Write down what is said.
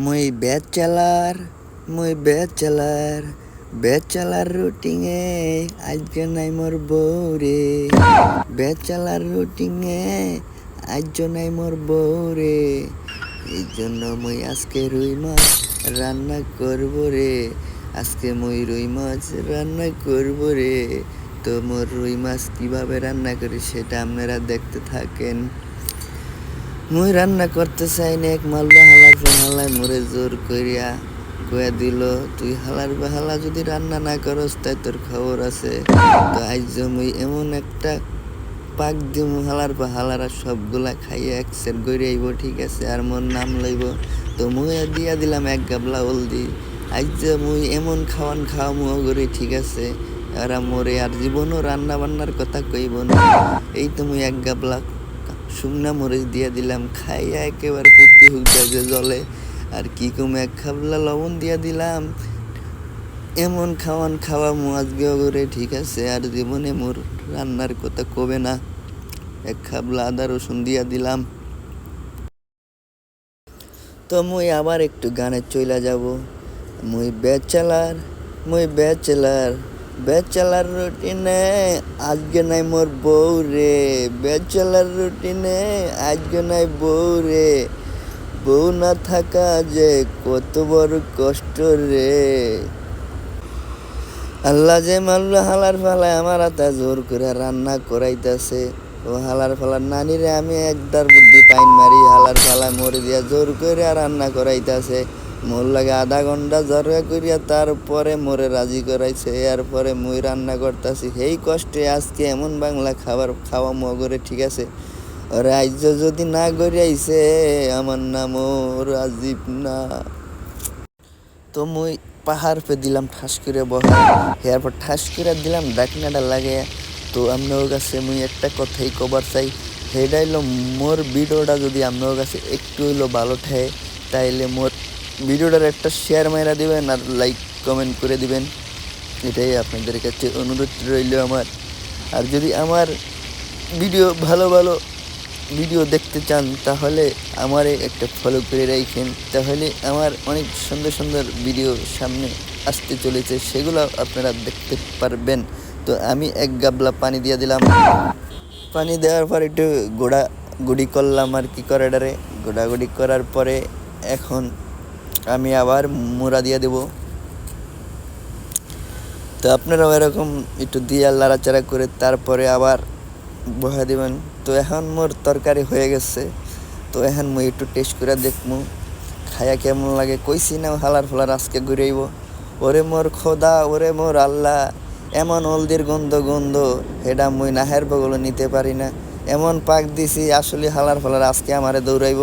মুই ব্যাচেলার মুই bachelor bachelor রুটিনে আজকে নাই মোর বউরে। ব্যাচেলার রুটিনে আজকে নাই মোর বউরে। এই জন্য মুই আজকে রুই মাছ রান্না করব রে। আজকে মুই রুই মাছ রান্না করব রে। তো মোর রুই মাছ কিভাবে রান্না করি সেটা আপনারা দেখতে থাকেন। মুই রান্না করতে চাই না, এক মালবা হালার হালায় মোরে জোর করিয়া কয়া দিল, তুই হালার বাহালা যদি রান্না না করস তাই তোর খবর আছে। তো আজ মুই এমন একটা পাক দিমু হালার বাহালারা সবগুলা খাইয়ে একসেট করে আইব, ঠিক আছে, আর মোর নাম লইব। তো মুই দিয়া দিলাম এক গাবলা হলদি। আজ মুই এমন খাওয়ান খাওয়ামু করে, ঠিক আছে, আর মোরে আর জীবনও রান্না বান্নার কথা কইব না। এই তো মুই এক গাবলা শুকনা মরিচ দিয়ে দিলাম, খাইয়া একেবারে ফুটতে হুকটা যে জলে। আর কি কম এক খাবলা লবণ দিয়া দিলাম। এমন খাওয়ান খাওয়া আজকে করে, ঠিক আছে, আর জীবনে মোর রান্নার কথা কবে না। এক খাবলা আদা রসুন দিয়া দিলাম। তো মুই আবার একটু গানে চইলা যাব। মুই ব্যাচেলার মুই ব্যাচেলার ব্যাচেলার রুটিনে আজকে নাই মোর বউ রে। ব্যাচেলার রুটিনে আজকে নাই বউ রে। বউ না থাকা যে কত বড় কষ্ট রে। আল্লাহ যে মাল্লা হালার ফালায় আমার হাতে জোর করে রান্না করাইতেছে। ও হালার ফালার নানিরে আমি একদার বুদ্ধি পাইন মারি হালার ফালায় মরে দিয়া জোর করে রান্না করাইতেছে। মোর লাগে আধা ঘন্টা জরগা করিয়া তারপরে মোরে রাজি করাইছে। এরপরে মুই রান্না করতেছি, সেই কষ্টে আজকে এমন বাংলা খাবার খাওয়া মগরে, ঠিক আছে। রাজ্য যদি না গড়িয়াইছে আমার নাম রাজীব না। তো মুই পাহাড় পে দিলাম ঠাস করে বহা, এরপর ঠাস করে দিলাম ডাকনাটা লাগে। তো আপনার কাছে মুই একটা কথাই কবার চাই, সেটা হইলো মোর ভিডিওটা যদি আপনার কাছে একটু হইলো ভালো ঠায়, তাইলে মোর ভিডিওটার একটা শেয়ার মাইরা দিবেন আর লাইক কমেন্ট করে দিবেন। এটাই আপনাদের কাছে অনুরোধ রইল আমার। আর যদি আমার ভিডিও ভালো ভালো ভিডিও দেখতে চান তাহলে আমারে একটা ফলো করে রাখেন, তাহলে আমার অনেক সুন্দর সুন্দর ভিডিও সামনে আসতে চলেছে, সেগুলো আপনারা দেখতে পারবেন। তো আমি এক গাবলা পানি দিয়ে দিলাম। পানি দেওয়ার পর একটু গুড়ি করলাম, আর কি করে ডারে গোড়াগুড়ি করার পরে এখন আমি আবার মুড়া দিয়ে দেব। তো আপনারাও এরকম একটু দিয়ে লাড়াচাড়া করে তারপরে আবার বসা দিবেন। তো এখন মোর তরকারি হয়ে গেছে। তো এখন মুই একটু টেস্ট করে দেখমু খায়া কেমন লাগে। কইছি না হালার ফালার আজকে ঘুরাইব। ওরে মোর খোদা, ওরে মোর আল্লাহ, এমন হলদির গন্ধ হেডা মুই নাহের বগল নিতে পারি না। এমন পাক দিছি আসলে হালার ফালার আজকে আমারে দৌড়াইব।